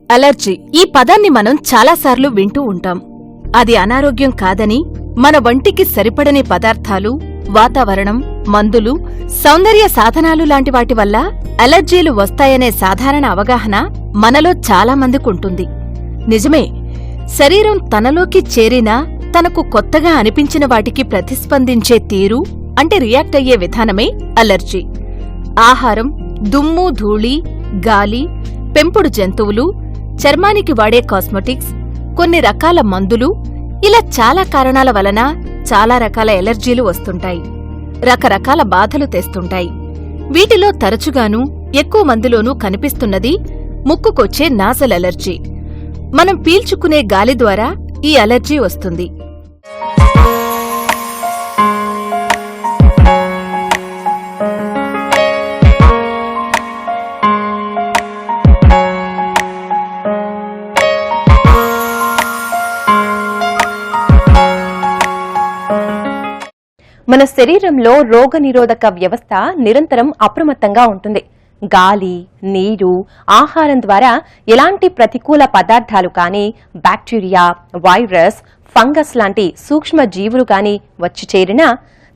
Allergy ఈ పదాన్ని మనం చాలాసార్లు వింటూ ఉంటాం. అది అనారోగ్యం కాదని, మన వంటికి సరిపడని పదార్థాలు, వాతావరణం, మందులు, సౌందర్య సాధనాలు లాంటి వాటి వల్ల అలర్జీలు వస్తాయనే సాధారణ అవగాహన మనలో చాలామందికుంటుంది. నిజమే, శరీరం తనలోకి చేరినా తనకు కొత్తగా అనిపించిన వాటికి ప్రతిస్పందించే తీరు అంటే రియాక్ట్ అయ్యే విధానమే అలర్జీ. ఆహారం, దుమ్ము, ధూళి, గాలి, పెంపుడు జంతువులు, చర్మానికి వాడే కాస్మెటిక్స్, కొన్ని రకాల మందులు, ఇలా చాలా కారణాల వలన చాలా రకాల ఎలర్జీలు వస్తుంటాయి. రకరకాల బాధలు తెస్తుంటాయి. వీటిలో తరచుగానూ ఎక్కువ మందిలోనూ కనిపిస్తున్నది ముక్కుకొచ్చే నాసల్ అలర్జీ. మనం పీల్చుకునే గాలి ద్వారా ఈ అలర్జీ వస్తుంది. మన శరీరంలో రోగనిరోధక వ్యవస్థ నిరంతరం అప్రమత్తంగా ఉంటుంది. గాలి, నీరు, ఆహారం ద్వారా ఎలాంటి ప్రతికూల పదార్థాలు కానీ, బ్యాక్టీరియా, వైరస్, ఫంగస్ లాంటి సూక్ష్మ జీవులు కానీ వచ్చి చేరినా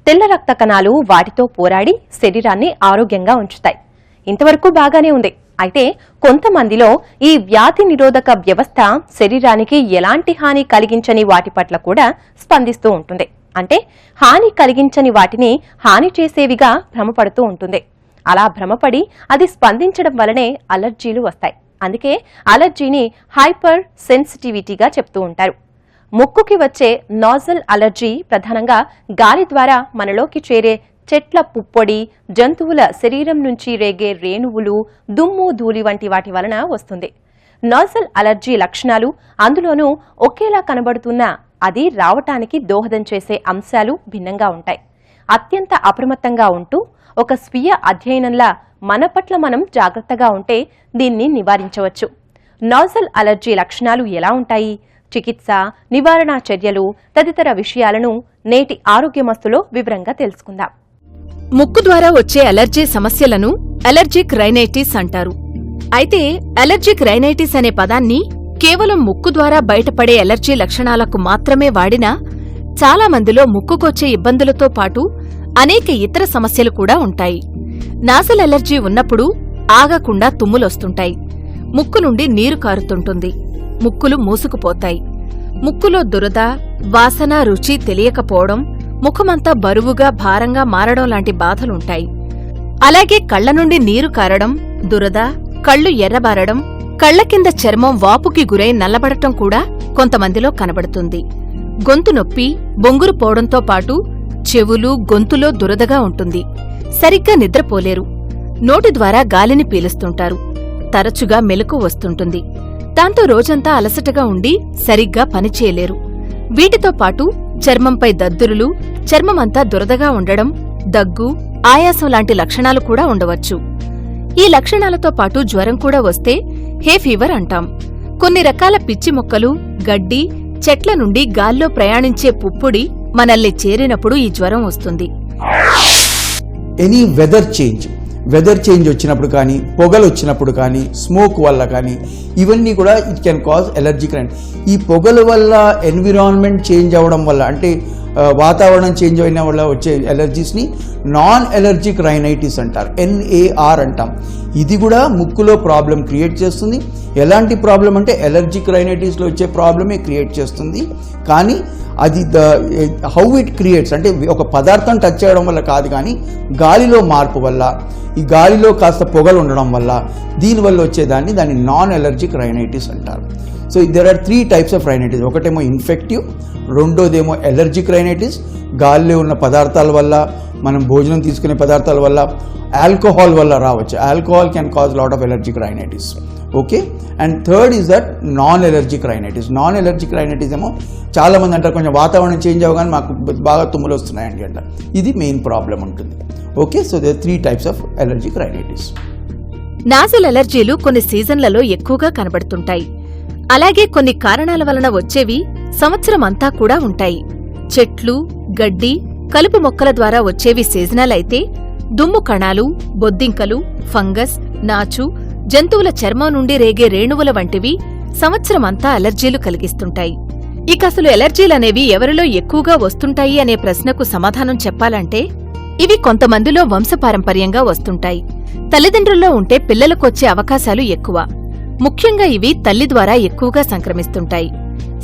తెల్ల రక్త కణాలు వాటితో పోరాడి శరీరాన్ని ఆరోగ్యంగా ఉంచుతాయి. ఇంతవరకు బాగానే ఉంది. అయితే కొంతమందిలో ఈ వ్యాధి నిరోధక వ్యవస్థ శరీరానికి ఎలాంటి హాని కలిగించని వాటి పట్ల కూడా స్పందిస్తూ ఉంటుంది. అంటే హాని కలిగించని వాటిని హాని చేసేవిగా భ్రమపడుతూ ఉంటుంది. అలా భ్రమపడి అది స్పందించడం వలనే అలర్జీలు వస్తాయి. అందుకే అలర్జీని హైపర్ సెన్సిటివిటీగా చెప్తూ ఉంటారు. ముక్కుకి వచ్చే నాజల్ అలర్జీ ప్రధానంగా గాలి ద్వారా మనలోకి చేరే చెట్ల పుప్పొడి, జంతువుల శరీరం నుంచి రేగే రేణువులు, దుమ్ము, ధూళి వంటి వాటి వలన వస్తుంది. నాజల్ అలర్జీ లక్షణాలు అందులోనూ ఒకేలా కనబడుతున్న అది రావటానికి దోహదం చేసే అంశాలు భిన్నంగా ఉంటాయి. అత్యంత అప్రమత్తంగా ఉంటూ ఒక స్వీయ అధ్యయనంలా మన పట్ల మనం జాగ్రత్తగా ఉంటే దీన్ని నివారించవచ్చు. నాజల్ అలర్జీ లక్షణాలు ఎలా ఉంటాయి, చికిత్స, నివారణ చర్యలు తదితర విషయాలను నేటి ఆరోగ్యమస్తులో వివరంగా తెలుసుకుందాం. ముక్కు ద్వారా వచ్చే అలర్జీ సమస్యలను అలర్జిక్ రైనైటిస్ అంటారు. అయితే అలర్జిక్ రైనైటిస్ అనే పదాన్ని కేవలం ముక్కు ద్వారా బయటపడే అలర్జీ లక్షణాలకు మాత్రమే వాడినా చాలా మందిలో ముక్కుకొచ్చే ఇబ్బందులతో పాటు అనేక ఇతర సమస్యలు కూడా ఉంటాయి. నాసల్ అలర్జీ ఉన్నప్పుడు ఆగకుండా తుమ్ములొస్తుంటాయి. ముక్కు నుండి నీరు కారుతుంటుంది. ముక్కులు మూసుకుపోతాయి. ముక్కులో దురద, వాసన, రుచి తెలియకపోవడం, ముఖమంతా బరువుగా భారంగా మారడం లాంటి బాధలుంటాయి. అలాగే కళ్ల నుండి నీరు కారడం, దురద, కళ్ళు ఎర్రబారడం, కళ్ల కింద చర్మం వాపుకి గురై నల్లబడటం కూడా కొంతమందిలో కనబడుతుంది. గొంతు నొప్పి, బొంగురు పోవడంతో పాటు చెవులు, గొంతులో దురదగా ఉంటుంది. సరిగ్గా నిద్రపోలేరు. నోటి ద్వారా గాలిని పీలుస్తుంటారు. తరచుగా మెలకువ వస్తుంటుంది. దాంతో రోజంతా అలసటగా ఉండి సరిగ్గా పనిచేయలేరు. వీటితో పాటు చర్మంపై దద్దురులు, చర్మమంతా దురదగా ఉండడం, దగ్గు, ఆయాసం లాంటి లక్షణాలు కూడా ఉండవచ్చు. ఈ లక్షణాలతో పాటు జ్వరం కూడా వస్తే హే ఫీవర్ అంటాం. కొన్ని రకాల పిచ్చి మొక్కలు, గడ్డి, చెట్ల నుండి గాల్లో ప్రయాణించే పుప్పుడి మనల్ని చేరినప్పుడు ఈ జ్వరం వస్తుంది. ఎనీ వెదర్ చేంజ్ వచ్చినప్పుడు కానీ, పొగలు వచ్చినప్పుడు కానీ, స్మోక్ వల్ల కానీ, ఇవన్నీ కూడా it can cause allergic rhinitis. ఈ పొగల వల్ల ఎన్విరాన్మెంట్ చేంజ్ అవ్వడం వల్ల, అంటే వాతావరణం చేంజ్ అయిన వల్ల వచ్చే ఎలర్జీస్ని నాన్ ఎలర్జిక్ రైనైటిస్ అంటారు. NAR అంటాం. ఇది కూడా ముక్కులో ప్రాబ్లం క్రియేట్ చేస్తుంది. ఎలాంటి ప్రాబ్లం అంటే ఎలర్జిక్ రైనైటిస్లో వచ్చే ప్రాబ్లమే క్రియేట్ చేస్తుంది. కానీ అది హౌ ఇట్ క్రియేట్స్ అంటే ఒక పదార్థం టచ్ చేయడం వల్ల కాదు, కానీ గాలిలో మార్పు వల్ల, ఈ గాలిలో కాస్త పొగలు ఉండడం వల్ల, దీనివల్ల వచ్చేదాన్ని దాన్ని నాన్ ఎలర్జిక్ రైనైటిస్ అంటారు. So there are 3 types of rhinitis. ఒకటేమో ఇన్ఫెక్టివ్, రెండోదేమో ఎలర్జిక్ రైనైటిస్, గాలిలో ఉన్న పదార్థాల వల్ల, మనం భోజనం తీసుకునే పదార్థాల వల్ల, ఆల్కహాల్ వల్ల రావచ్చు. Alcohol can cause lot of allergic rhinitis. Okay, and third is that non allergic rhinitis. Non allergic rhinitis ఏమో చాలామంది అంటారు కొంచెం వాతావరణం చేంజ్ అవ్వగానే మాకు బాగా తుమ్ములు వస్తున్నాయండి అంటారు. ఇది మెయిన్ ప్రాబ్లం ఉంటుంది. Okay, so they 3 types of allergic rhinitis. Nasal అలర్జీలు కొన్ని సీజన్లలో ఎక్కువగా కనబడుతుంటాయి. అలాగే కొన్ని కారణాల వలన వచ్చేవి సంవత్సరం అంతా కూడా ఉంటాయి. చెట్లు, గడ్డి, కలుపు మొక్కల ద్వారా వచ్చేవి సీజనల్ అయితే, దుమ్ము కణాలు, బొద్దింకలు, ఫంగస్, నాచు, జంతువుల చర్మం నుండి రేగే రేణువుల వంటివి సంవత్సరమంతా అలర్జీలు కలిగిస్తుంటాయి. ఇక అసలు ఎలర్జీలనేవి ఎవరిలో ఎక్కువగా వస్తుంటాయి అనే ప్రశ్నకు సమాధానం చెప్పాలంటే ఇవి కొంతమందిలో వంశపారంపర్యంగా వస్తుంటాయి. తల్లిదండ్రుల్లో ఉంటే పిల్లలకొచ్చే అవకాశాలు ఎక్కువ. ముఖ్యంగా ఇవి తల్లి ద్వారా ఎక్కువగా సంక్రమిస్తుంటాయి.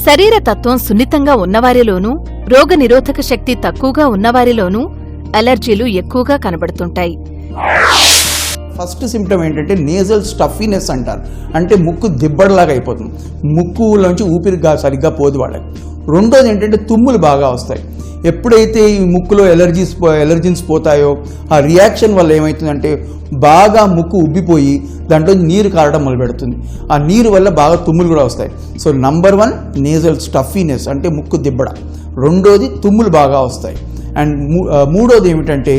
శరీర తత్వం సున్నితంగా ఉన్నవారిలోనూ, రోగనిరోధక శక్తి తక్కువగా ఉన్నవారిలోనూ అలర్జీలు ఎక్కువగా కనబడుతుంటాయి. ఫస్ట్ సిమ్టమ్ ఏంటంటే నేజల్ స్టఫీనెస్ అంటారు. అంటే ముక్కు దిబ్బడలాగా అయిపోతుంది, ముక్కులోంచి ఊపిరి సరిగ్గా పోదు వాళ్ళకి. రెండోది ఏంటంటే తుమ్ములు బాగా వస్తాయి. ఎప్పుడైతే ఈ ముక్కులో ఎలర్జీన్స్ పోతాయో ఆ రియాక్షన్ వల్ల ఏమవుతుందంటే బాగా ముక్కు ఉబ్బిపోయి దాంట్లో నీరు కారడం మొదలు పెడుతుంది. ఆ నీరు వల్ల బాగా తుమ్ములు కూడా వస్తాయి. సో నంబర్ 1 నేజల్ స్టఫీనెస్ అంటే ముక్కు దిబ్బడ. రెండోది తుమ్ములు బాగా వస్తాయి. అండ్ మూడోది ఏమిటంటే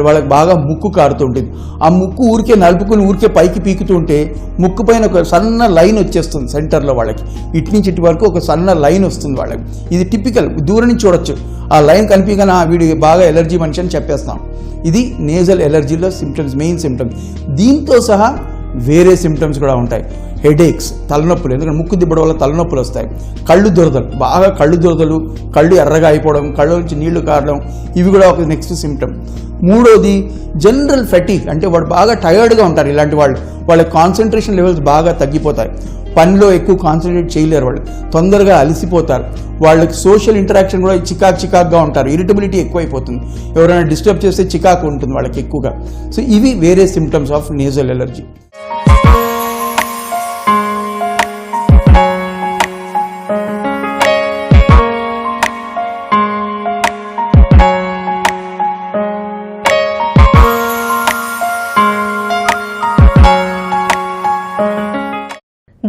వాళ్ళకి బాగా ముక్కు కారుతుంటుంది. ఆ ముక్కు ఊరికే నలుపుకుని ఊరికే పైకి పీకుతుంటే ముక్కు పైన ఒక సన్న లైన్ వచ్చేస్తుంది సెంటర్లో వాళ్ళకి. ఇటు నుంచి ఇటు వరకు ఒక సన్న లైన్ వస్తుంది వాళ్ళకి. ఇది టిపికల్, దూరం నుంచి చూడొచ్చు. ఆ లైన్ కనిపించగానే వీడి బాగా ఎలర్జీ మనిషి అని చెప్పేస్తాం. ఇది నేజల్ ఎలర్జీలో సిమ్టమ్స్, మెయిన్ సిమ్టమ్స్. దీంతో సహా వేరే సిమ్టమ్స్ కూడా ఉంటాయి. హెడేక్స్, తలనొప్పులు, ఎందుకంటే ముక్కు దిబ్బడం వల్ల తలనొప్పులు వస్తాయి. కళ్ళు దురదలు, బాగా కళ్ళు దురదలు, కళ్ళు ఎర్రగా అయిపోవడం, కళ్ళ నుంచి నీళ్లు కారడం, ఇవి కూడా ఒక నెక్స్ట్ సిమ్టమ్. మూడోది జనరల్ ఫెటీగ్, అంటే వాడు బాగా టయర్డ్గా ఉంటారు. ఇలాంటి వాళ్ళ కాన్సన్ట్రేషన్ లెవెల్స్ బాగా తగ్గిపోతాయి. పనిలో ఎక్కువ కాన్సన్ట్రేట్ చేయలేరు, వాళ్ళు తొందరగా అలసిపోతారు. వాళ్ళకి సోషల్ ఇంటరాక్షన్ కూడా చికాక్గా ఉంటారు. ఇరిటబిలిటీ ఎక్కువైపోతుంది, ఎవరైనా డిస్టర్బ్ చేస్తే చికాకు ఉంటుంది వాళ్ళకి ఎక్కువగా. సో ఇవి వేరే సిమ్టమ్స్ ఆఫ్ నేజల్ ఎలర్జీ.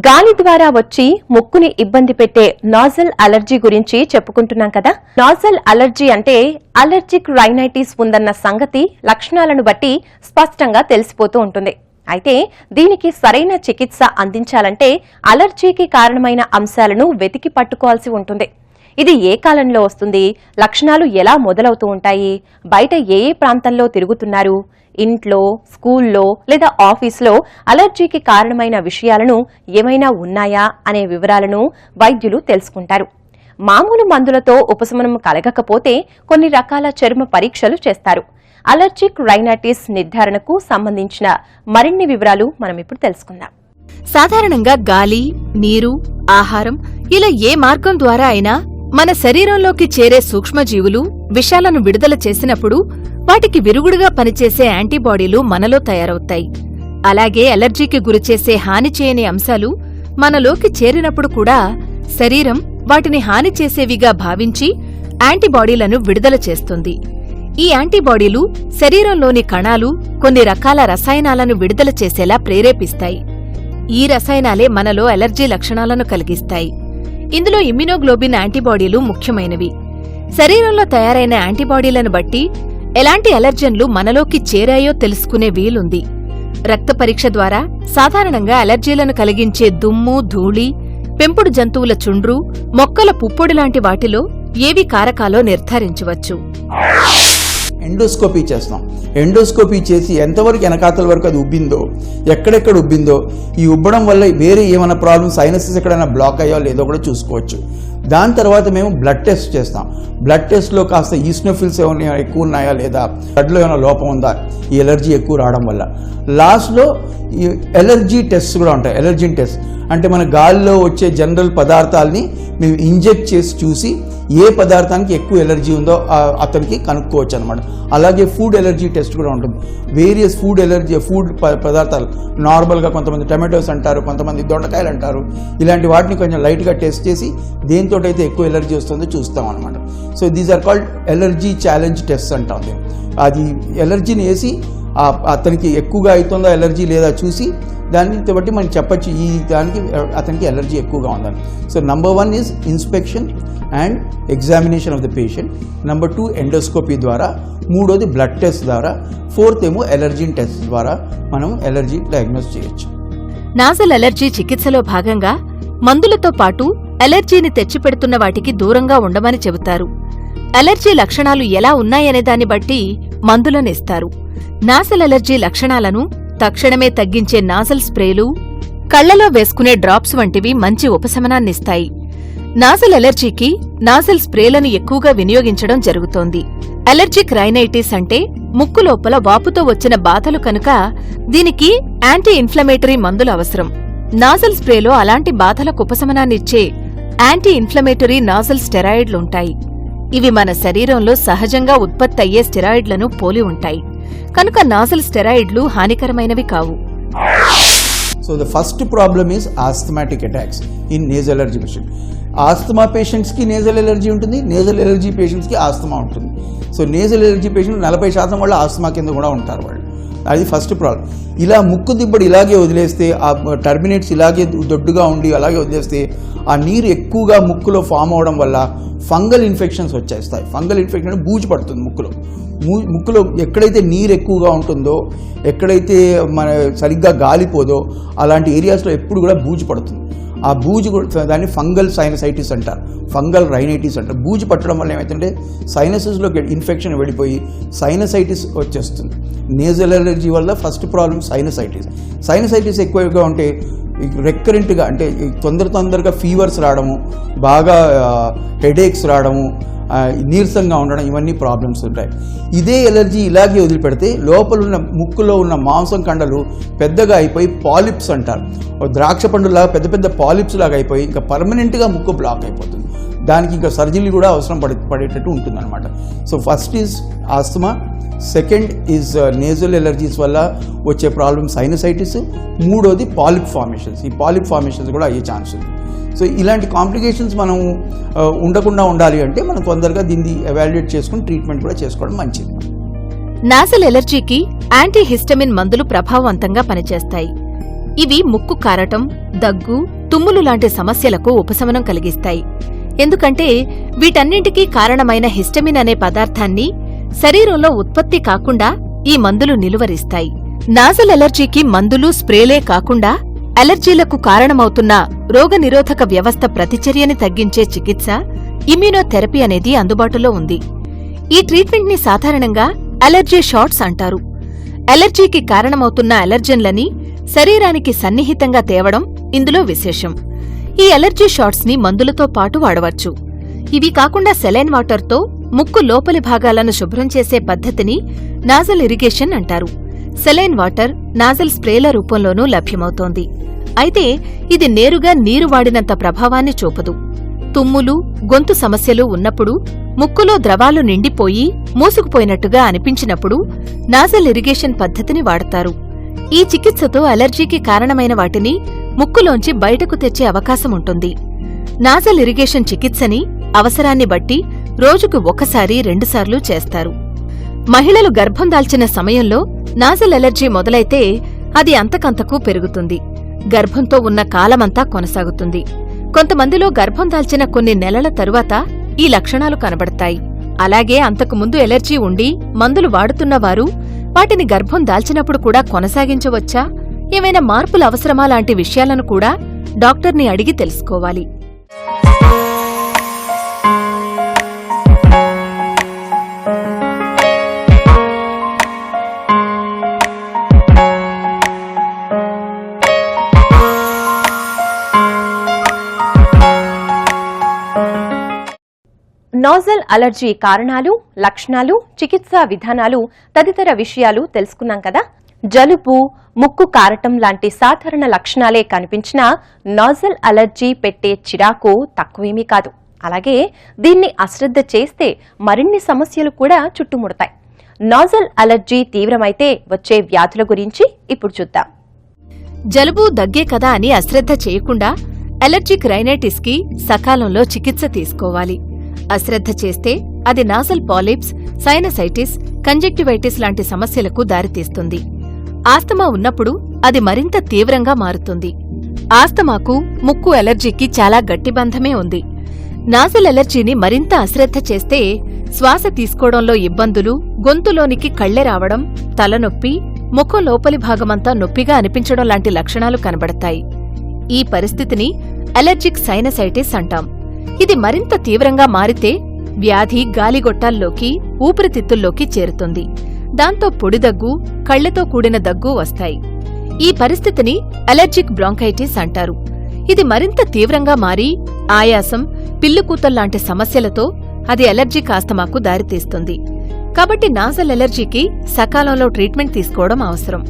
గాలి ద్వారా వచ్చి ముక్కుని ఇబ్బంది పెట్టే నాజల్ అలర్జీ గురించి చెప్పుకుంటున్నాం కదా. నాజల్ అలర్జీ అంటే అలర్జిక్ రైనైటిస్ ఉందన్న సంగతి లక్షణాలను బట్టి స్పష్టంగా తెలిసిపోతూ ఉంటుంది. అయితే దీనికి సరైన చికిత్స అందించాలంటే అలర్జీకి కారణమైన అంశాలను వెతికి పట్టుకోవాల్సి ఉంటుంది. ఇది ఏ కాలంలో వస్తుంది, లక్షణాలు ఎలా మొదలవుతూ ఉంటాయి, బయట ఏ ప్రాంతంలో తిరుగుతున్నారు, ఇంట్లో, స్కూల్లో లేదా ఆఫీస్లో అలర్జీకి కారణమైన విషయాలను ఏమైనా ఉన్నాయా అనే వివరాలను వైద్యులు తెలుసుకుంటారు. మామూలు మందులతో ఉపశమనం కలగకపోతే కొన్ని రకాల చర్మ పరీక్షలు చేస్తారు. అలర్జిక్ రైనైటిస్ నిర్ధారణకు సంబంధించిన మరిన్ని వివరాలు మనం ఇప్పుడు తెలుసుకుందాం. సాధారణంగా గాలి, నీరు, ఆహారం ఇలా ఏ మార్గం ద్వారా అయినా మన శరీరంలోకి చేరే సూక్ష్మజీవులు విషాలను విడుదల చేసినప్పుడు వాటికి విరుగుడుగా పనిచేసే యాంటీబాడీలు మనలో తయారవుతాయి. అలాగే అలర్జీకి గురిచేసే హాని చేయని అంశాలు మనలోకి చేరినప్పుడు కూడా శరీరం వాటిని హాని చేసేవిగా భావించి యాంటీబాడీలను విడుదల చేస్తుంది. ఈ యాంటీబాడీలు శరీరంలోని కణాలు కొన్ని రకాల రసాయనాలను విడుదల చేసేలా ప్రేరేపిస్తాయి. ఈ రసాయనాలే మనలో అలర్జీ లక్షణాలను కలిగిస్తాయి. ఇందులో ఇమ్యునోగ్లోబిన్ యాంటీబాడీలు ముఖ్యమైనవి. శరీరంలో తయారైన యాంటీబాడీలను బట్టి ఎలాంటి అలర్జన్లు మనలోకి చేరాయో తెలుసుకునే వీలుంది. రక్త పరీక్ష ద్వారా సాధారణంగా అలర్జీలను కలిగించే దుమ్ము, ధూళి, పెంపుడు జంతువుల చుండ్రు, మొక్కల పుప్పొడి లాంటి వాటిలో ఏవి కారకాలో నిర్ధారించవచ్చు. ఎండోస్కోపీ చేస్తాం. ఎండోస్కోపీ చేసి ఎంతవరకు వెనకాతల వరకు అది ఉబ్బిందో, ఎక్కడెక్కడ ఉబ్బిందో, ఈ ఉబ్బడం వల్ల వేరే ఏమైనా ప్రాబ్లమ్, సైనసెస్ ఎక్కడైనా బ్లాక్ అయ్యో లేదో కూడా చూసుకోవచ్చు. దాని తర్వాత మేము బ్లడ్ టెస్ట్ చేస్తాం. బ్లడ్ టెస్ట్లో కాస్త ఈస్నోఫిల్స్ ఏమైనా ఎక్కువ ఉన్నాయా లేదా, బ్లడ్లో ఏమైనా లోపం ఉందా ఈ ఎలర్జీ ఎక్కువ రావడం వల్ల. లాస్ట్లో ఈ ఎలర్జీ టెస్ట్ కూడా ఉంటాయి. ఎలర్జీ టెస్ట్ అంటే మన గాలిలో వచ్చే జనరల్ పదార్థాలని మేము ఇంజెక్ట్ చేసి చూసి ఏ పదార్థానికి ఎక్కువ ఎలర్జీ ఉందో అతనికి కనుక్కోవచ్చు అనమాట. అలాగే ఫుడ్ ఎలర్జీ టెస్ట్ కూడా ఉంటుంది. వేరియస్ ఫుడ్ పదార్థాలు, నార్మల్గా కొంతమంది టమాటోస్ అంటారు, కొంతమంది దొండకాయలు అంటారు, ఇలాంటి వాటిని కొంచెం లైట్గా టెస్ట్ చేసి దేంతో అయితే ఎక్కువ ఎలర్జీ వస్తుందో చూస్తాం అనమాట. So these are called allergy challenge test అంటాం. అది ఎలర్జీని వేసి అతనికి ఎక్కువగా అవుతుందా ఎలర్జీ లేదా చూసి దాన్ని బట్టి మనం చెప్పచ్చు ఈ దానికి అతనికి ఎలర్జీ ఎక్కువగా ఉందని. So number 1 is inspection and examination of the patient. Number 2 endoscopy ద్వారా. మూడోది బ్లడ్ టెస్ట్ ద్వారా. ఫోర్త్ ఏమో ఎలర్జీ టెస్ట్ ద్వారా మనం ఎలర్జీ డయాగ్నోస్ చేయొచ్చు. నాజల్ అలర్జీ చికిత్సలో భాగంగా మందులతో పాటు అలర్జీని తెచ్చిపెడుతున్న వాటికి దూరంగా ఉండమని చెబుతారు. అలర్జీ లక్షణాలు ఎలా ఉన్నాయనే దాన్ని బట్టి మందులనిస్తారు. నాసల్ అలర్జీ లక్షణాలను తక్షణమే తగ్గించే నాజల్ స్ప్రేలు, కళ్లలో వేసుకునే డ్రాప్స్ వంటివి మంచి ఉపశమనాన్నిస్తాయి. నాజల్ ఎలర్జీకి నాజల్ స్ప్రేలను ఎక్కువగా వినియోగించడం జరుగుతోంది. అలర్జిక్ రైనైటిస్ అంటే ముక్కు లోపల వాపుతో వచ్చిన బాధలు కనుక దీనికి యాంటీ ఇన్ఫ్లమేటరీ మందులు అవసరం. నాజల్ స్ప్రేలో అలాంటి బాధలకు ఉపశమనాన్నిచ్చే యాంటీ ఇన్ఫ్లమేటరీ నాజల్ స్టెరాయిడ్లుంటాయి. ఇవి మన శరీరంలో సహజంగా ఉత్పత్తి అయ్యే స్టెరాయిడ్లను పోలి ఉంటాయి కనుక నాజల్ స్టెరాయిడ్లు హానికరమైనవి కావు. So the first problem is asthmatic attacks in nasal allergy patient. Asthma పేషెంట్స్కి నేజల్ ఎలర్జీ ఉంటుంది, నేజల్ ఎలర్జీ పేషెంట్స్కి ఆస్తమా ఉంటుంది. సో నేజల్ ఎలర్జీ పేషెంట్ 40% వాళ్ళు ఆస్తమా కింద కూడా ఉంటారు వాళ్ళు. అది ఫస్ట్ ప్రాబ్లం. ఇలా ముక్కు దిబ్బడి ఇలాగే వదిలేస్తే, ఆ టర్మినేట్స్ ఇలాగే దొడ్డుగా ఉండి అలాగే వదిలేస్తే ఆ నీరు ఎక్కువగా ముక్కులో ఫామ్ అవడం వల్ల ఫంగల్ ఇన్ఫెక్షన్స్ వచ్చేస్తాయి. ఫంగల్ ఇన్ఫెక్షన్ బూజు పడుతుంది ముక్కులో. ముక్కులో ఎక్కడైతే నీరు ఎక్కువగా ఉంటుందో, ఎక్కడైతే మన సరిగ్గా గాలిపోదో అలాంటి ఏరియాస్లో ఎప్పుడు కూడా బూజు పడుతుంది. ఆ బూజు దాన్ని ఫంగల్ సైనసైటిస్ అంటారు, ఫంగల్ రైనైటిస్ అంటారు. బూజు పట్టడం వల్ల ఏమైతుంటే సైనసెస్లోకి ఇన్ఫెక్షన్ వెళ్ళిపోయి సైనసైటిస్ వచ్చేస్తుంది. నేజల్ ఎలర్జీ వల్ల ఫస్ట్ ప్రాబ్లం సైనసైటిస్. సైనసైటిస్ ఎక్కువగా ఉంటే రెక్కరెంట్గా అంటే తొందరగా ఫీవర్స్ రావడము, బాగా హెడేక్స్ రావడము, నీరసంగా ఉండడం, ఇవన్నీ ప్రాబ్లమ్స్ ఉంటాయి. ఇదే ఎలర్జీ ఇలాగే వదిలిపెడితే లోపల ఉన్న ముక్కులో ఉన్న మాంసం కండలు పెద్దగా అయిపోయి పాలిప్స్ అంటారు, ద్రాక్ష పండులాగా పెద్ద పెద్ద పాలిప్స్ లాగా అయిపోయి ఇంకా పర్మనెంట్గా ముక్కు బ్లాక్ అయిపోతుంది. దానికి ఇంకా సర్జరీ కూడా అవసరం పడేటట్టు ఉంటుంది అనమాట. So first is asthma, second is nasal allergies వల్ల వచ్చే ప్రాబ్లమ్ సైనసైటిస్, మూడోది పాలిప్ ఫార్మేషన్స్. ఈ పాలిప్ ఫార్మేషన్స్ కూడా అయ్యే ఛాన్స్ ఉంది. సో ఇలాంటి కాంప్లికేషన్స్ మనం ఉండకుండా ఉండాలి అంటే మనం తొందరగా దీన్ని ఎవాల్యుయేట్ చేసుకుని ట్రీట్మెంట్ కూడా చేసుకోవడం మంచిది. నాజల్ ఎలర్జీకి యాంటీహిస్టమిన్ మందులు ప్రభావవంతంగా పనిచేస్తాయి. ఇవి ముక్కు కారటం, దగ్గు, తుమ్ములు లాంటి సమస్యలకు ఉపశమనం కలిగిస్తాయి. ఎందుకంటే వీటన్నింటికీ కారణమైన హిస్టమిన్ అనే పదార్థాన్ని శరీరంలో ఉత్పత్తి కాకుండా ఈ మందులు నిలువరిస్తాయి. నాజల్ ఎలర్జీకి మందులు, స్ప్రేలే కాకుండా అలర్జీలకు కారణమవుతున్న రోగనిరోధక వ్యవస్థ ప్రతిచర్యని తగ్గించే చికిత్స ఇమ్యూనోథెరపీ అనేది అందుబాటులో ఉంది. ఈ ట్రీట్మెంట్ ని సాధారణంగా అలర్జీ షాట్స్ అంటారు. అలర్జీకి కారణమవుతున్న అలర్జెన్లని శరీరానికి సన్నిహితంగా తేవడం ఇందులో విశేషం. ఈ అలర్జీ షాట్స్ ని మందులతో పాటు వాడవచ్చు. ఇవి కాకుండా సెలైన్ వాటర్తో ముక్కు లోపలి భాగాలను శుభ్రం చేసే పద్ధతిని నాజల్ ఇరిగేషన్ అంటారు. సెలైన్ వాటర్ నాజల్ స్ప్రేల రూపంలోనూ లభ్యమవుతోంది. అయితే ఇది నేరుగా నీరు వాడినంత ప్రభావాన్ని చూపదు. తుమ్ములు, గొంతు సమస్యలు ఉన్నప్పుడు, ముక్కులో ద్రవాలు నిండిపోయి మూసుకుపోయినట్టుగా అనిపించినప్పుడు నాజల్ ఇరిగేషన్ పద్ధతిని వాడతారు. ఈ చికిత్సతో అలర్జీకి కారణమైన వాటిని ముక్కులోంచి బయటకు తెచ్చే అవకాశముంటుంది. నాజల్ ఇరిగేషన్ చికిత్సని అవసరాన్ని బట్టి రోజుకు 1-2 చేస్తారు. మహిళలు గర్భం దాల్చిన సమయంలో నాజల్ ఎలర్జీ మొదలైతే అది అంతకంతకు పెరుగుతుంది. గర్భంతో ఉన్న కాలమంతా కొనసాగుతుంది. కొంతమందిలో గర్భం దాల్చిన కొన్ని నెలల తరువాత ఈ లక్షణాలు కనబడతాయి. అలాగే అంతకుముందు ఎలర్జీ ఉండి మందులు వాడుతున్నవారు వాటిని గర్భం దాల్చినప్పుడు కూడా కొనసాగించవచ్చా, ఏమైనా మార్పులు అవసరమా లాంటి విషయాలను కూడా డాక్టర్ని అడిగి తెలుసుకోవాలి. నాజల్ అలర్జీ కారణాలు, లక్షణాలు, చికిత్సా విధానాలు తదితర విషయాలు తెలుసుకున్నాం కదా. జలుబు, ముక్కు కారటం లాంటి సాధారణ లక్షణాలే కనిపించినా నాజల్ అలర్జీ పెట్టే చిరాకు తక్కువేమీ కాదు. అలాగే దీన్ని అశ్రద్ధ చేస్తే మరిన్ని సమస్యలు కూడా చుట్టుముడతాయి. నాజల్ అలర్జీ తీవ్రమైతే వచ్చే వ్యాధుల గురించి ఇప్పుడు చూద్దాం. జలుబు, దగ్గే కదా అని అశ్రద్ధ చేయకుండా అలర్జిక్ రైనైటిస్ కి సకాలంలో చికిత్స తీసుకోవాలి. అశ్రద్ధ చేస్తే అది నాజల్ పాలిప్స్, సైనసైటిస్, కంజక్టివైటిస్ లాంటి సమస్యలకు దారితీస్తుంది. ఆస్తమా ఉన్నప్పుడు అది మరింత తీవ్రంగా మారుతుంది. ఆస్తమాకు, ముక్కు అలర్జీకి చాలా గట్టి బంధమే ఉంది. నాజల్ ఎలర్జీని మరింత అశ్రద్ధ చేస్తే శ్వాస తీసుకోవడంలో ఇబ్బందులు, గొంతులోనికి కళ్ళె రావడం, తలనొప్పి, ముఖం లోపలి భాగమంతా నొప్పిగా అనిపించడం లాంటి లక్షణాలు కనబడతాయి. ఈ పరిస్థితిని అలర్జిక్ సైనసైటిస్ అంటాం. ఇది మరింత తీవ్రంగా మారితే వ్యాధి గాలిగొట్టాల్లోకి, ఊపిరితిత్తుల్లోకి చేరుతుంది. దాంతో పొడి దగ్గు, కళ్లతో కూడిన దగ్గు వస్తాయి. ఈ పరిస్థితిని అలెర్జిక్ బ్రాంకైటిస్ అంటారు. ఇది మరింత తీవ్రంగా మారి ఆయాసం, పిల్లుకూతల్లాంటి సమస్యలతో అది అలెర్జిక్ ఆస్తమాకు దారితీస్తుంది. కాబట్టి నాజల్ అలెర్జీకి సకాలంలో ట్రీట్మెంట్ తీసుకోవడం అవసరం.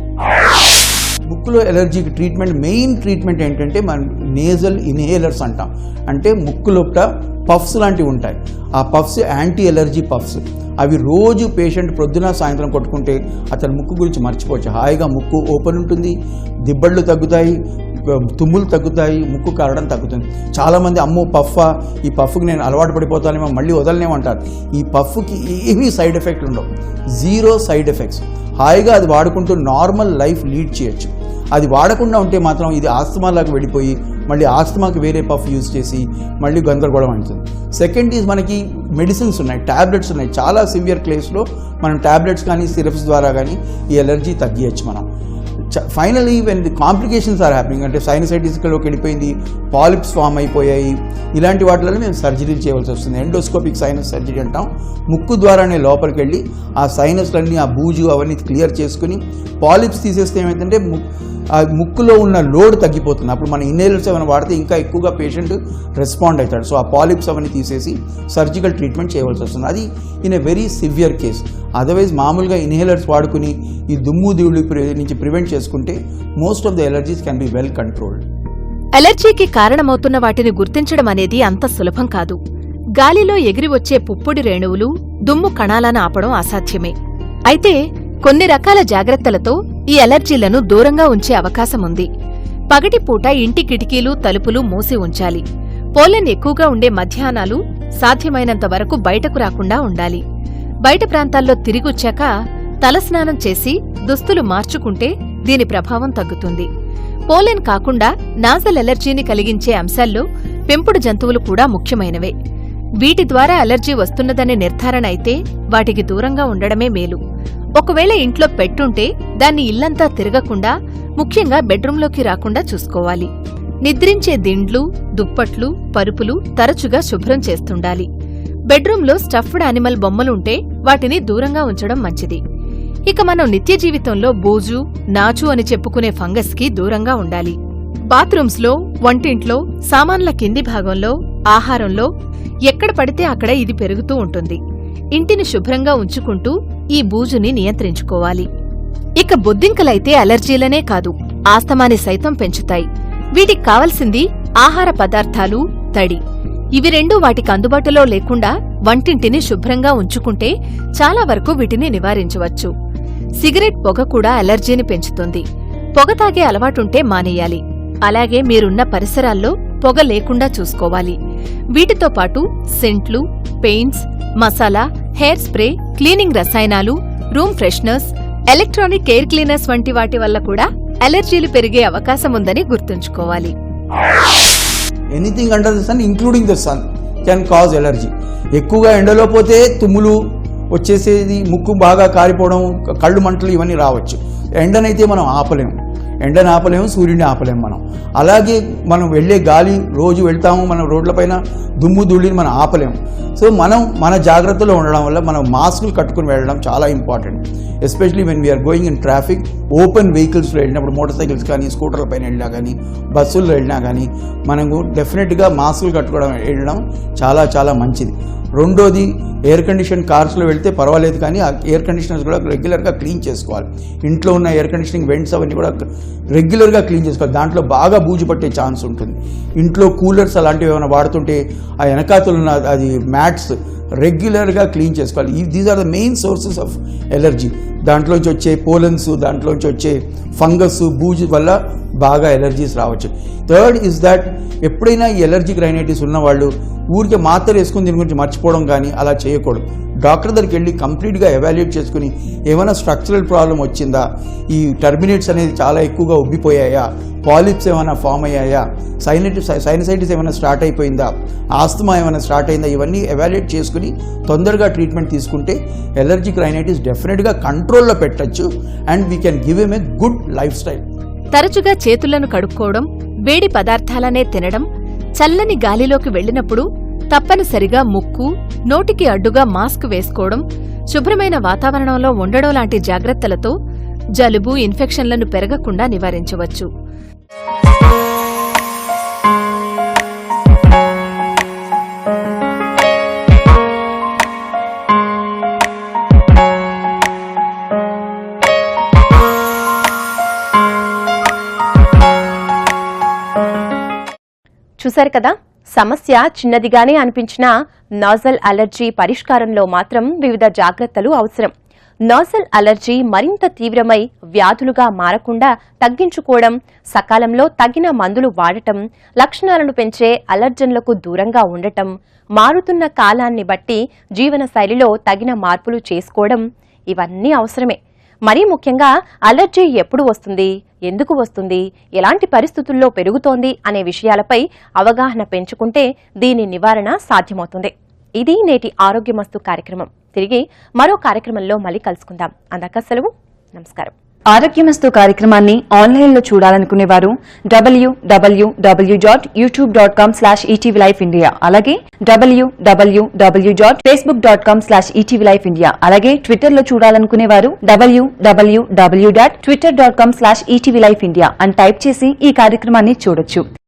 ముక్కులో ఎలర్జీకి మెయిన్ ట్రీట్మెంట్ ఏంటంటే మనం నేజల్ ఇన్హేలర్స్ అంటాం. అంటే ముక్కు లోపల పఫ్స్ లాంటివి ఉంటాయి. ఆ పఫ్స్ యాంటీ ఎలర్జీ పఫ్స్. అవి రోజు పేషెంట్ ప్రొద్దున సాయంత్రం కొట్టుకుంటే అతని ముక్కు గురించి మర్చిపోవచ్చు. హాయిగా ముక్కు ఓపెన్ ఉంటుంది, దిబ్బళ్ళు తగ్గుతాయి, తుమ్ములు తగ్గుతాయి, ముక్కు కారడం తగ్గుతుంది. చాలామంది అమ్మో పఫ్ఫా, ఈ పఫ్కి నేను అలవాటు పడిపోతానేమో, మళ్ళీ వదలనేమంటారు. ఈ పఫ్కి ఏమీ సైడ్ ఎఫెక్ట్ ఉండవు, 0 సైడ్ ఎఫెక్ట్స్. హాయిగా అది వాడుకుంటూ నార్మల్ లైఫ్ లీడ్ చేయొచ్చు. అది వాడకుండా ఉంటే మాత్రం ఇది ఆస్తమాలాగా వెళ్ళిపోయి మళ్ళీ ఆస్తమాకి వేరే పఫ్ యూజ్ చేసి మళ్ళీ గందరగోళం అవుతుంది. సెకండ్ ఈజ్ మనకి మెడిసిన్స్ ఉన్నాయి, ట్యాబ్లెట్స్ ఉన్నాయి. చాలా సివియర్ కేసులో మనం ట్యాబ్లెట్స్ కానీ సిరప్స్ ద్వారా కానీ ఈ ఎలర్జీ తగ్గియచ్చు మనం. Finally when the complications are happening, అంటే సైనసైటిస్లోకి వెళ్ళిపోయింది, పాలిప్స్ ఫామ్ అయిపోయాయి, ఇలాంటి వాటిలో మేము సర్జరీలు చేయవలసి వస్తుంది. ఎండోస్కోపిక్ సైనస్ సర్జరీ అంటాం. ముక్కు ద్వారానే లోపలికి వెళ్ళి ఆ సైనస్లన్నీ, ఆ బూజు అవన్నీ క్లియర్ చేసుకుని పాలిప్స్ తీసేస్తే ఏమైందంటే ఆ ముక్కులో ఉన్న లోడ్ తగ్గిపోతుంది. అప్పుడు మన ఇన్హేలర్స్ ఏమైనా వాడితే ఇంకా ఎక్కువగా పేషెంట్ రెస్పాండ్ అవుతాడు. సో ఆ పాలిప్స్ అవన్నీ తీసేసి సర్జికల్ ట్రీట్మెంట్ చేయవలసి వస్తుంది. అది in a very severe case. Otherwise మామూలుగా ఇన్హేలర్స్ వాడుకుని ఈ దుమ్ము ధూళి నుంచి ప్రివెంట్ చేసుకుంటే most of the allergies can be well controlled. అలెర్జీకి కారణమవుతున్న వాటిని గుర్తించడం అనేది అంత సులభం కాదు. గాలిలో ఎగిరి వచ్చే పుప్పొడి రేణువులు, దుమ్ము కణాలను ఆపడం అసాధ్యమే. అయితే కొన్ని రకాల జాగ్రత్తలతో ఈ అలెర్జీలను దూరంగా ఉంచే అవకాశముంది. పగటిపూట ఇంటి కిటికీలు, తలుపులు మూసి ఉంచాలి. పోలెన్ ఎక్కువగా ఉండే మధ్యాహ్నాలు సాధ్యమైనంత వరకు బయటకు రాకుండా ఉండాలి. బయట ప్రాంతాల్లో తిరిగొచ్చాక తలస్నానం చేసి దుస్తులు మార్చుకుంటే దీని ప్రభావం తగ్గుతుంది. పోలెన్ కాకుండా నాజల్ అలెర్జీని కలిగించే అంశాల్లో పెంపుడు జంతువులు కూడా ముఖ్యమైనవే. వీటి ద్వారా అలెర్జీ వస్తున్నదనే నిర్ధారణ అయితే వాటికి దూరంగా ఉండడమే మేలు. ఒకవేళ ఇంట్లో పెట్టుంటే దాన్ని ఇల్లంతా తిరగకుండా, ముఖ్యంగా బెడ్రూంలోకి రాకుండా చూసుకోవాలి. నిద్రించే దిండ్లు, దుప్పట్లు, పరుపులు తరచుగా శుభ్రం చేస్తుండాలి. బెడ్రూంలో స్టఫ్డ్ యానిమల్ బొమ్మలుంటే వాటిని దూరంగా ఉంచడం మంచిది. ఇక మనం నిత్య జీవితంలో బూజు, నాచు అని చెప్పుకునే ఫంగస్కి దూరంగా ఉండాలి. బాత్రూమ్స్లో, వంటింట్లో, సామాన్ల కింది భాగంలో, ఆహారంలో ఎక్కడ పడితే అక్కడ ఇది పెరుగుతూ ఉంటుంది. ఇంటిని శుభ్రంగా ఉంచుకుంటూ ఈ బూజుని నియంత్రించుకోవాలి. ఇక బొద్దింకలైతే అలెర్జీలనే కాదు, ఆస్తమాని సైతం పెంచుతాయి. వీటికి కావలసింది ఆహార పదార్థాలు, తడి. ఇవి రెండూ వాటికి అందుబాటులో లేకుండా వంటింటిని శుభ్రంగా ఉంచుకుంటే చాలా వరకు వీటిని నివారించవచ్చు. సిగరెట్ పొగ కూడా అలెర్జీని పెంచుతుంది. పొగ తాగే అలవాటుంటే మానేయాలి. అలాగే మీరున్న పరిసరాల్లో పొగ లేకుండా చూసుకోవాలి. వీటితో పాటు సెంట్లు, paints, masala, hair spray, cleaning రసాయనాలు, room fresheners, electronic air cleaners వంటి వాటి వల్ల కూడా అలెర్జీలు పెరిగే అవకాశముందని గుర్తుంచుకోవాలి. Anything under the sun including the sun can cause allergy. ఎక్కువగా ఎండలో పోతే తుమ్ములు వచ్చేసేది, ముక్కు బాగా కారిపోవడం, కళ్ళు మంటలు ఇవన్నీ రావచ్చు. ఎండనైతే మనం ఆపలేము, ఎండని ఆపలేము, సూర్యుడిని ఆపలేము మనం. అలాగే మనం వెళ్ళే గాలి, రోజు వెళ్తాము మనం రోడ్లపైన, దుమ్ము ధూళిని మనం ఆపలేము. సో మనం మన జాగ్రత్తలో ఉండడం వల్ల మనం మాస్కులు కట్టుకుని వెళ్ళడం చాలా important. Especially when we are going in traffic, open వెహికల్స్లో వెళ్ళినప్పుడు, మోటార్ సైకిల్స్ కానీ, స్కూటర్ల పైన వెళ్ళినా కానీ, బస్సుల్లో వెళ్ళినా కానీ మనకు డెఫినెట్గా మాస్కులు కట్టుకోవడం వెళ్ళడం చాలా చాలా మంచిది. రెండోది, ఎయిర్ కండిషన్ కార్స్లో వెళ్తే పర్వాలేదు, కానీ ఆ ఎయిర్ కండిషనర్స్ కూడా రెగ్యులర్గా క్లీన్ చేసుకోవాలి. ఇంట్లో ఉన్న ఎయిర్ కండిషనింగ్ వెంట్స్ అవన్నీ కూడా రెగ్యులర్గా క్లీన్ చేసుకోవాలి. దాంట్లో బాగా బూజు పట్టే ఛాన్స్ ఉంటుంది. ఇంట్లో కూలర్స్ అలాంటివి ఏమైనా వాడుతుంటే ఆ వెనకాతలున్న అది మ్యాట్స్ రెగ్యులర్గా క్లీన్ చేసుకోవాలి. These are the main sources of allergy. దాంట్లోంచి వచ్చే పోలన్స్, దాంట్లోంచి వచ్చే ఫంగస్, బూజు వల్ల బాగా ఎలర్జీస్ రావచ్చు. థర్డ్ ఇస్ దట్ ఎప్పుడైనా ఈ ఎలర్జిక్ రైనైటిస్ ఉన్నవాళ్ళు ఊరికే మాత్ర వేసుకుని దీని గురించి మర్చిపోవడం కానీ అలా చేయకూడదు. డాక్టర్ దగ్గరికి వెళ్ళి కంప్లీట్గా ఎవాల్యుయేట్ చేసుకుని ఏమైనా స్ట్రక్చరల్ ప్రాబ్లం వచ్చిందా, ఈ టర్మినేట్స్ అనేది చాలా ఎక్కువగా ఉబ్బిపోయాయా, పాలిప్స్ ఏమైనా ఫామ్ అయ్యాయా, సైనసైటిస్ ఏమైనా స్టార్ట్ అయిపోయిందా, ఆస్తమా ఏమైనా స్టార్ట్ అయిందా, ఇవన్నీ ఎవాల్యుయేట్ చేసుకుని తొందరగా ట్రీట్మెంట్ తీసుకుంటే ఎలర్జిక్ రైనైటిస్ డెఫినెట్గా కంట్రోల్లో పెట్టచ్చు and we can give M a good life style. తరచుగా చేతులను కడుక్కోవడం, వేడి పదార్థాలనే తినడం, చల్లని గాలిలోకి వెళ్లినప్పుడు తప్పనిసరిగా ముక్కు, నోటికి అడ్డుగా మాస్క్ వేసుకోవడం, శుభ్రమైన వాతావరణంలో ఉండడం లాంటి జాగ్రత్తలతో జలుబు, ఇన్ఫెక్షన్లను పెరగకుండా నివారించవచ్చు. చూశారు కదా, సమస్య చిన్నదిగానే అనిపించినా నాజల్ అలర్జీ పరిష్కారంలో మాత్రం వివిధ జాగ్రత్తలు అవసరం. నాజల్ అలర్జీ మరింత తీవ్రమై వ్యాధులుగా మారకుండా తగ్గించుకోవడం, సకాలంలో తగిన మందులు వాడటం, లక్షణాలను పెంచే అలర్జన్లకు దూరంగా ఉండటం, మారుతున్న కాలాన్ని బట్టి జీవనశైలిలో తగిన మార్పులు చేసుకోవడం ఇవన్నీ అవసరమే. మరీ ముఖ్యంగా అలర్జీ ఎప్పుడు వస్తుంది, ఎందుకు వస్తుంది, ఎలాంటి పరిస్థితుల్లో పెరుగుతోంది అనే విషయాలపై అవగాహన పెంచుకుంటే దీని నివారణ సాధ్యమవుతుంది. ఇది నేటి ఆరోగ్యమస్తు కార్యక్రమం. తిరిగి మరో కార్యక్రమంలో మళ్ళీ కలుసుకుందాం. అందాక సెలవు. నమస్కారం. ఆరోగ్యమస్తు కార్యక్రమాన్ని ఆన్లైన్లో చూడాలనుకునేవారు www.youtube.com/etvlifeindia, అలాగే www.facebook.com/etvlifeindia, అలాగే ట్విట్టర్లో చూడాలనుకునేవారు www.twitter.com/etvlifeindia అని టైప్ చేసి ఈ కార్యక్రమాన్ని చూడొచ్చు.